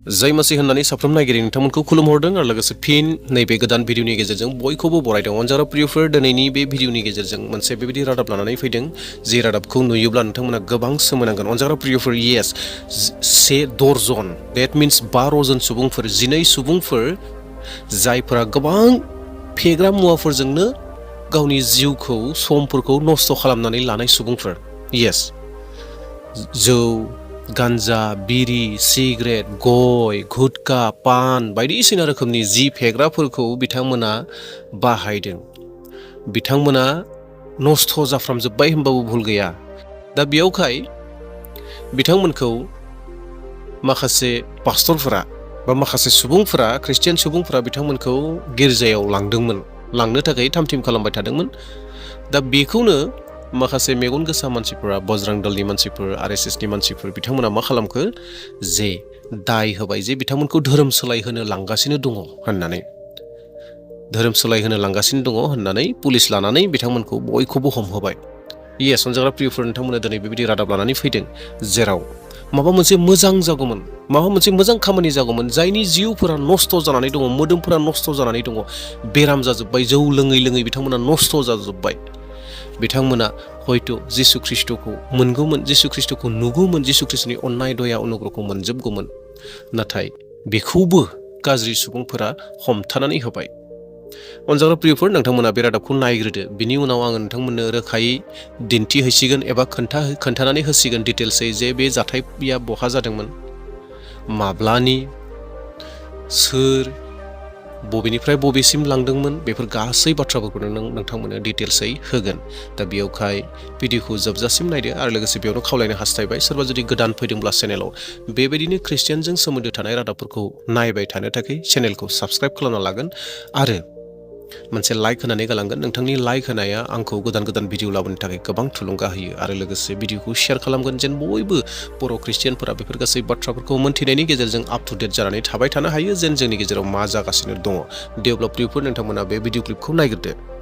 जय मसीह होननानै साफ्रोम नायगिरि नोंथांमोनखौ खुलुमहरदों आरो लोगोसे फिन नैबे गोदान भिडिअनि गेजेरजों बयखौबो बरायदों। अनजारा प्रियफोर, दिनैनि बे भिडिअनि गेजेरजों मोनसे बेबायदि रादाब लानानै फैदों जे रादाबखौ नुयोब्ला नोंथांमोना गोबां सोमोनांगोन। अनजारा प्रियफोर, येस, 1 दर्जन, देट मिन्स 12 जन सुबुंफोर, 12 सुबुंफोर जायफोरा गोबां फेग्रा मुवाफोरजोंनो गावनि जिउखौ समफोरखौ नस्थ' खालामनानै लानाय सुबुंफोर। येस, जौ, गान्जा, बिरि, सिगारेट, गय, गुटखा, पान बायदिसिना रोखोमनि जि फेग्राफोरखौ बिथांमोना बाहायदों। बिथांमोना नस्थ' जाफ्रामजोब्बाय होनबाबो भुल गैया। दा बेयावखाय बिथांमोनखौ माखासे पास्टरफोरा बा माखासे सुबुंफोरा, ख्रिस्टियान सुबुंफोरा बिथांमोनखौ गिर्जायाव लांनो थाखाय थामथिम खालामबाय थादोंमोन। दा बेखौनो माखासे मेगन गोसा मानसिफोरा, बजरं दलनि मानसिफोर, RSSनि मानसिफोर, बिथांमोना मा खालामखो जे दाय होबाय जे बिथांमोनखौ धोरोम सोलायहोनो लांगासिनो दङ होननानै पुलिस लानानै बिथांमोनखौ बयखौबो हमहोबाय। येस, अनजाग्रा प्रियफोर, नोंथांमोना दिनै बेबायदि रादाब लानानै फैदों जेराव माबा मोनसे मोजां जागौमोन, माबा मोनसे मोजां खामानि जागौमोन, जायनि जिउफोरा नस्थ' जानानै दङ, मोदोमफोरा नस्थ' जानानै दङ, बेराम जाजोब्बाय, जौ लोङै लोङै बिथांमोना नस्थ' जाजोब्बाय। बिथांमोना हयथ' जिसु ख्रिस्ट'खौ मोनगौमोन, जिसु ख्रिस्ट'खौ नुगौमोन, जिसु ख्रिस्ट'नि अननाय दया अनुग्रहखौ मोनजोबगौमोन, नाथाय बेखौबो गाज्रि सुबुंफोरा हमथानानै होबाय। अनजाग्रा प्रियफोर, नोंथांमोना बे रादाबखौ नायग्रोदो, बिनि उनाव आङो नोंथांमोननो रोखायै दिन्थिहैसिगोन एबा खोन्थानानै होसिगोन डिटेल्सै जे बे जाथाया बहा जादोंमोन, माब्लानि, सोर, बबेनिफ्राय बबेसिम लांदोंमोन, बेफोर गासै बाथ्राफोरखौनो नोंथांमोननो डिटेल्सै होगोन। दा बेयावखाय भिडिअखौ जोबजासिम नायदो आरो लोगोसे बेयावनो खावलायनो हास्थायबाय सोरबा जुदि गोदान फैदोंब्ला चेनेलाव बेबायदिनो ख्रिस्टियानजों सोमोन्दो थानाय रादाबफोरखौ नायबाय थानो थाखाय चेनेलखौ साबस्क्राइब खालामना लागोन आरो मोनसे लाइक होनानै गालांगोन। नोंथांनि लाइक होनाया आंखौ गोदान भिडिअ लाबोनो थाखाय गोबां थुलुंगा होयो आरो लोगोसे भिडिअखौ शेयार खालामगोन जेन बयबो बर' ख्रिस्टियानफोरा बेफोर गासै बाथ्राफोरखौ मोन्थिनायनि गेजेरजों आप टु डेट जानानै थाबाय थानो हायो जेन जोंनि गेजेराव मा जागासिनो दङ। डेभेलप प्रियफोर, नोंथांमोना बे भिडिअ क्लिपखौ नायग्रोदो।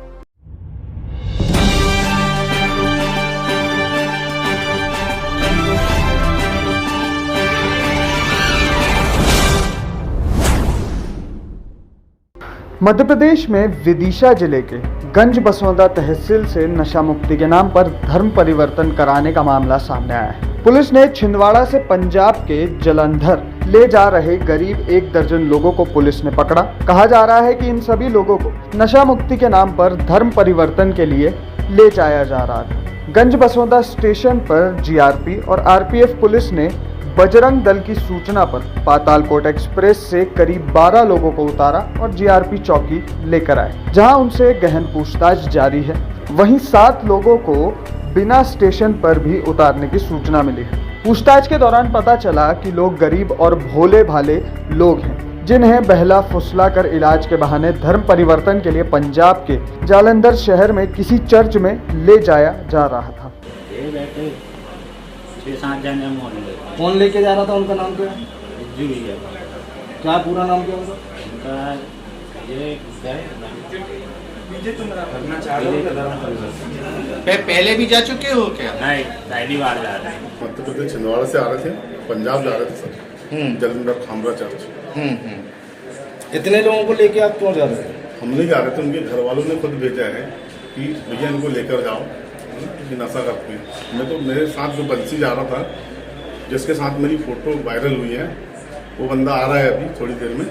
मध्य प्रदेश में विदिशा जिले के गंज बसौदा तहसील से नशा मुक्ति के नाम पर धर्म परिवर्तन कराने का मामला सामने आया है। पुलिस ने छिंदवाड़ा से पंजाब के जलंधर ले जा रहे करीब 1 दर्जन लोगों को पुलिस ने पकड़ा। कहा जा रहा है कि इन सभी लोगों को नशा मुक्ति के नाम पर धर्म परिवर्तन के लिए ले जाया जा रहा था। गंज बसौदा स्टेशन पर GRP और RPF पुलिस ने बजरंग दल की सूचना पर पातालकोट एक्सप्रेस से करीब 12 लोगों को उतारा और GRP चौकी लेकर आए, जहां उनसे गहन पूछताछ जारी है। वहीं 7 लोगों को बिना स्टेशन पर भी उतारने की सूचना मिली है। पूछताछ के दौरान पता चला कि लोग गरीब और भोले भाले लोग हैं, जिन्हें बहला फुसला कर इलाज के बहाने धर्म परिवर्तन के लिए पंजाब के जालंधर शहर में किसी चर्च में ले जाया जा रहा था। 6-7 जने कौन लेके जा रहा था? उनका नाम क्या है? क्या पूरा नाम क्या होगा? पहले भी जा चुके हो क्या? नहीं, पहली बार जा रहे हैं। मध्य प्रदेश छिंदवाड़ा से आ रहे थे, पंजाब जा रहे थे सर, जलंधर खामरा चर्च। इतने लोगों को लेके आप क्यों जा रहे थे? हम नहीं जा रहे थे, उनके घर वालों ने खुद भेजा है कि भैया इनको लेकर जाओ कि नशा करते हैं। मैं तो मेरे साथ जो बंसी जा रहा था, जिसके साथ मेरी फोटो वायरल हुई है, वो बंदा आ रहा है अभी थोड़ी देर में,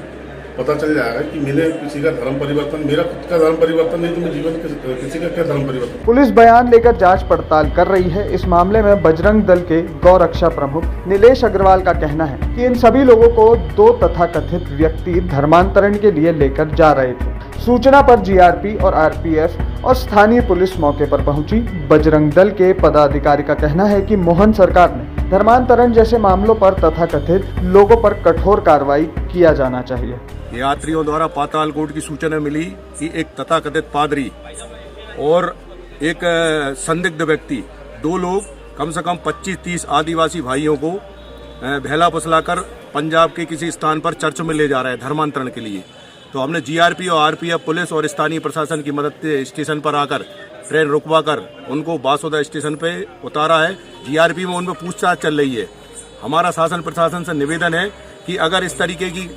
पता चल जाएगा कि मैंने किसी का धर्म परिवर्तन, मेरा खुद का धर्म परिवर्तन नहीं तो मैं जीवन किसी का क्या धर्म परिवर्तन। पुलिस बयान लेकर जांच पड़ताल कर रही है। इस मामले में बजरंग दल के गौरक्षा प्रमुख नीलेश अग्रवाल का कहना है कि इन सभी लोगों को 2 तथाकथित व्यक्ति धर्मांतरण के लिए लेकर जा रहे थे। सूचना पर GRP और RPF और स्थानीय पुलिस मौके पर पहुंची। बजरंग दल के पदाधिकारी का कहना है कि मोहन सरकार ने धर्मांतरण जैसे मामलों पर तथाकथित लोगों पर कठोर कार्रवाई किया जाना चाहिए। यात्रियों द्वारा पातालकोट की सूचना मिली कि एक तथाकथित पादरी और एक संदिग्ध व्यक्ति, 2 लोग कम से कम 25-30 आदिवासी भाइयों को बहला फुसलाकर पंजाब के किसी स्थान पर चर्च में ले जा रहा है धर्मांतरण के लिए। तो हमने GRP और RPF पुलिस और स्थानीय प्रशासन की मदद से स्टेशन पर आकर ट्रेन रुकवाकर उनको बासोदा स्टेशन पे उतारा है। GRP में उनमें पूछताछ चल रही है। हमारा शासन प्रशासन से निवेदन है कि अगर इस तरीके की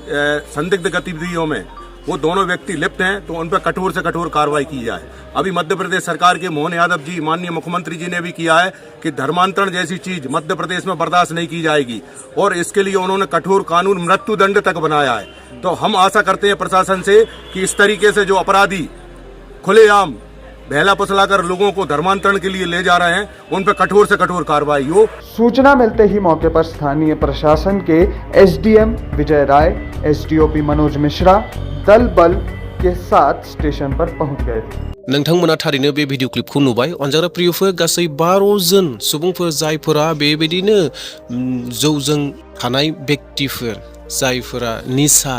संदिग्ध गतिविधियों में वो दोनों व्यक्ति लिप्त हैं तो उन पर कठोर से कठोर कार्रवाई की जाए। अभी मध्य प्रदेश सरकार के मोहन यादव जी, माननीय मुख्यमंत्री जी ने भी किया है कि धर्मांतरण जैसी चीज मध्य प्रदेश में बर्दाश्त नहीं की जाएगी, और इसके लिए उन्होंने कठोर कानून मृत्युदंड तक बनाया है। तो हम आशा करते हैं प्रशासन से कि इस तरीके से जो अपराधी खुलेआम बहला फुसलाकर लोगों को धर्मांतरण के लिए ले जा रहे हैं, उन पर कठोर से कठोर कार्रवाई हो। सूचना मिलते ही मौके पर स्थानीय प्रशासन के एसडीएम विजय राय, एसडीओपी मनोज मिश्रा दल बल के साथ स्टेशन पर पहुंच गए थे। नोंथांमोना थारैनो बे भिडिअ क्लिपखौ नुबाय। अनजाग्रा प्रियफोर गासै 12 जन सुबुंफोर जायफोरा बेबायदिनो जौजों थानाय व्यक्तिफोर, जायफोरा निसा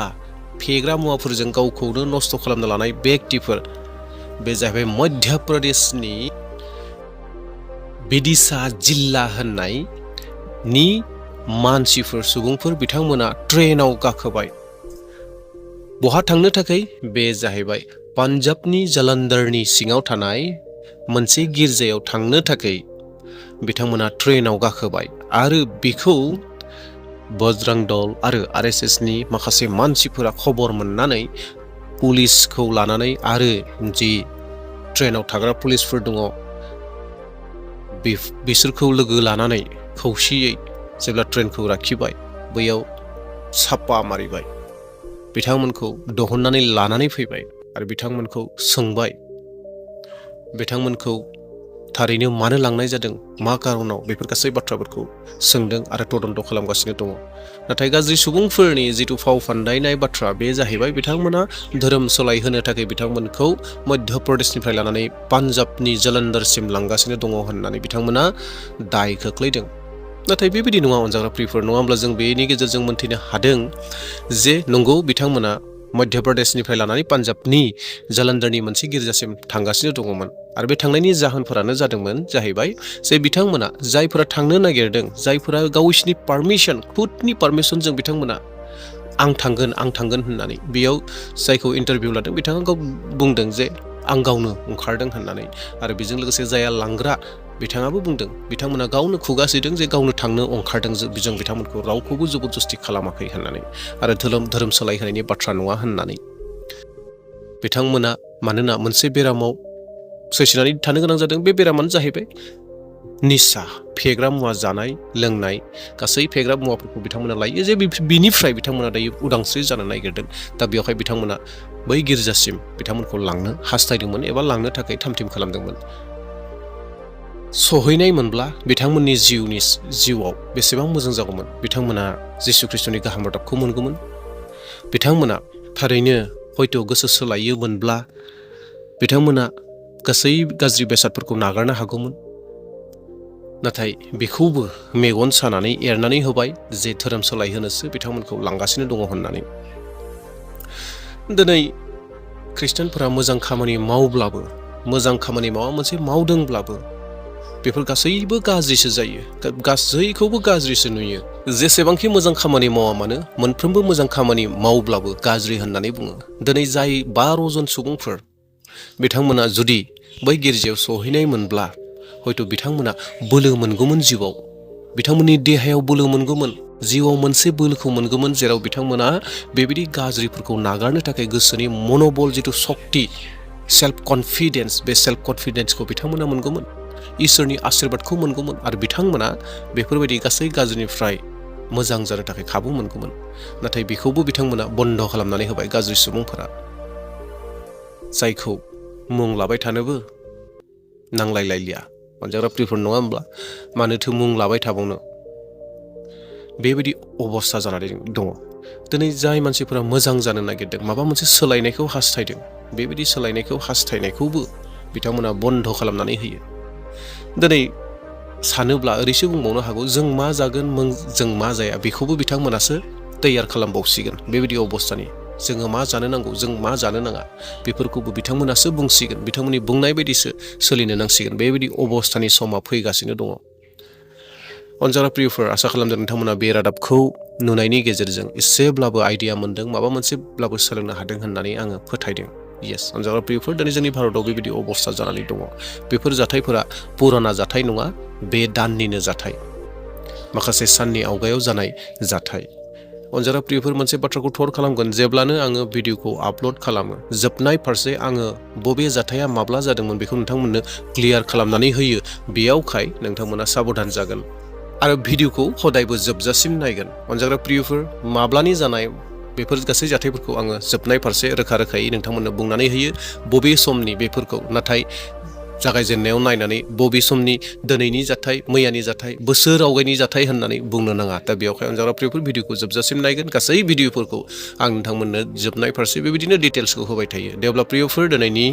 फेग्रा मुवाफोरजों गावखौनो नस्थ' खालामना लानाय व्यक्तिफोर, बे जाहैबाय मध्य प्रदेशनि विदिशा जिल्ला होननाय नि मानसिफोर, सुबुंफोर बिथांमोना ट्रेनाव गाखोबाय। बहा थांनो थाखाय? बे जाहैबाय पान्जाबनि जालन्धरनि सिङाव थानाय मोनसे गिर्जायाव थांनो थाखाय बिथांमोना ट्रेनाव गाखोबाय आरो बेखौ बजरंग दल आरो आरएसएसनि माखासे मानसिफोरा खबर मोननानै पुलिसखौ लानानै आरो जि ट्रेनाव थाग्रा पुलिसफोर दङ बिसोरखौ लोगो लानानै खौसेयै जेब्ला ट्रेनखौ लाखिबाय बैयाव सापा मारिबाय, बिथांमोनखौ दिहुननानै लानानै फैबाय आरो बिथांमोनखौ सोंबाय, बिथांमोनखौ थारैनो मानो लांनाय जादों, मा कारनाव, बेफोर गासै बाथ्राफोरखौ सोंदों आरो तदन्त खालामगासिनो दङ। नाथाय गाज्रि सुबुंफोरनि जिथु फाव फान्दायनाय बाथ्रा बे जाहैबाय बिथांमोना धोरोम सोलायहोनो थाखाय बिथांमोनखौ मध्य प्रदेशनिफ्राय लानानै पान्जाबनि जालन्धरसिम लांगासिनो दङ होननानै बिथांमोना दाय खोख्लैदों। नाथाय बेबायदि नङा अनजाग्रा प्रियफोर, नङा होमब्ला जों बेनि गेजेरजों मोनथिनो हादों जे नंगौ बिथांमोना मध्य प्रदेशनिफ्राय लानानै पान्जाबनि जालन्धरनि मोनसे गिर्जासिम थांगासिनो दङमोन आरो बे थांनायनि जाहोनफोरानो जादोंमोन जाहैबाय जे बिथांमोना जायफोरा थांनो नागिरदों, जायफोरा गावसिनि पारमिसन, खुदनि पारमिसनजों बिथांमोना आं थांगोन होननानै बेयाव जायखौ इन्टारभिउ लादों बिथाङा गाव बुंदों जे आं गावनो ओंखारदों होननानै, आरो बेजों लोगोसे जाया लांग्रा बिथाङाबो बुंदों बिथांमोना गावनो खुगासिदों जे गावनो थांनो ओंखारदों, जों बिथांमोनखौ रावखौबो जबरदस्ति खालामाखै होननानै आरो धोरोम सोलायहोनायनि बाथ्रा नङा होननानै। बिथांमोना मानोना मोनसे बेरामाव सैसोनानै थानो गोनां जादों, बे बेरामानो जाहैबाय निसा, फेग्रा मुवा जानाय लोंनाय, गासै फेग्रा मुवाफोरखौ बिथांमोना लायो जे बिनिफ्राय बिथांमोना दायो उदांस्रि जानो नागिरदों। दा बेवहाय बिथांमोना बै गिर्जासिम बिथांमोनखौ लांनो हास्थायदोंमोन एबा लांनो थाखाय थामथिम खालामदोंमोन। सहैनाय मोनब्ला बिथांमोननि जिउआव बेसेबां मोजां जागौमोन, बिथांमोना जिसु ख्रिस्टनि गाहाम रादाबखौ मोनगौमोन, बिथांमोना थारैनो हयथ' गोसो सोलायोमोनब्ला बिथांमोना गासै गाज्रि बेसादफोरखौ नागारनो हागौमोन। नाथाय बेखौबो मेगन सानानै एरनानै होबाय जे धोरोम सोलायहोनोसो बिथांमोनखौ लांगासिनो दङ होननानै। दिनै ख्रिस्टानफोरा मोजां खामानि मावब्लाबो, मोजां खामानि माबा मोनसे मावदोंब्लाबो बेफोर गासैबो गाज्रिसो जायो, गासैखौबो गाज्रिसो नुयो। जेसेबांखि मोजां खामानि मावा मानो मोनफ्रोमबो मोजां खामानि मावब्लाबो गाज्रि होननानै बुङो। दिनै जाय 12 जन सुबुंफोर बिथांमोना जुदि बै गिर्जायाव सहैनाय मोनब्ला हयथ' बिथांमोना बोलो मोनगौमोन, जिउआव बिथांमोननि देहायाव बोलो मोनगौमोन, जिउआव मोनसे बोलोखौ मोनगौमोन जेराव बिथांमोना बेबायदि गाज्रिफोरखौ नागारनो थाखाय गोसोनि मनोबल जिथु शक्ति, सेल्फ कन्फिडेन्स, बे सेल्फ कन्फिडेन्सखौ बिथांमोना मोनगौमोन, इसोरनि आशीर्बादखौ मोनगौमोन आरो बिथांमोना बेफोरबायदि गासै गाज्रिनिफ्राय मोजां जानो थाखाय खाबु मोनगौमोन। नाथाय बेखौबो बिथांमोना बन्द खालामनानै होबाय गाज्रि सुबुंफोरा, जायखौ मुं लाबाय थानोबो नांलायलायलिया अनजाग्रा प्रियफोर, नङा होमब्ला? मानोथो मुं लाबाय थाबावनो? बेबायदि अबस्था जानानै दङ। दिनै जाय मानसिफोरा मोजां जानो नागिरदों, माबा मोनसे सोलायनायखौ हास्थायदों, बेबायदि सोलायनायखौ हास्थायनायखौबो बिथांमोना बन्द खालामनानै होयो। दिनै सानोब्ला ओरैसो बुंबावनो हागौ, जों मा जागोन जों मा जाया बेखौबो बिथांमोनासो तैयार खालामबावसिगोन। बेबायदि अबस्थानि जोङो मा जानो नांगौ, जों मा जानो नाङा बेफोरखौबो बिथांमोनासो बुंसिगोन, बिथांमोननि बुंनाय बायदिसो सोलिनो नांसिगोन। बेबायदि अबस्थानि समा फैगासिनो दङ। अनजाग्रा प्रियफोर, आसा खालामदों नोंथांमोना बे रादाबखौ नुनायनि गेजेरजों एसेब्लाबो आइडिया मोनदों, माबा मोनसेब्लाबो सोलोंनो हादों होननानै आङो फोथायदों। येस अनजाग्रा प्रियफोर, दिनै जोंनि भारताव बेबायदि अबस्था जानानै दङ। बेफोर जाथायफोरा पुराना जाथाय नङा, बे दाननिनो जाथाय, माखासे साननि आवगायाव जानाय जाथाय। अनजाग्रा प्रियफोर मोनसे बाथ्राखौ थर खालामगोन जेब्लानो आङो भिडिअखौ आपल'ड खालामो जोबनाय फारसे आङो बबे जाथाया माब्ला जादोंमोन बेखौ नोंथांमोननो क्लियार खालामनानै होयो बेयावखाय नोंथांमोना साबधान जागोन आरो भिडिअखौ हदायबो जोबजासिम नायगोन अनजाग्रा प्रियफोर माब्लानि जानाय बेफोर गासै जाथायफोरखौ आङो जोबनाय फारसे रोखा रोखायै नोंथांमोननो बुंनानै होयो बबे समनि बेफोरखौ नाथाय जागायजेननायाव नायनानै बबे समनि दिनैनि जाथाय मैयानि जाथाय बोसोर आवगायनि जाथाय होननानै बुंनो नाङा दा बेयावहाय अनजाग्रा प्रियफोर भिडिअखौ जोबजासिम नायगोन गासै भिडिअफोरखौ आं नोंथांमोननो जोबनाय फारसे बेबायदिनो डिटेल्सखौ होबाय थायो दे अब्ला प्रियफोर दिनैनि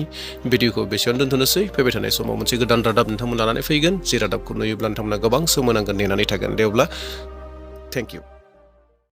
भिडिअखौ बेसेयावनो दोनथ'नोसै फैबाय थानाय समाव मोनसे गोदान रादाब नोंथांमोन लानानै फैगोन जे रादाबखौ नुयोब्ला नोंथांमोना गोबां सोमोनांगोन नेनानै थागोन दे अब्ला थेंक इउ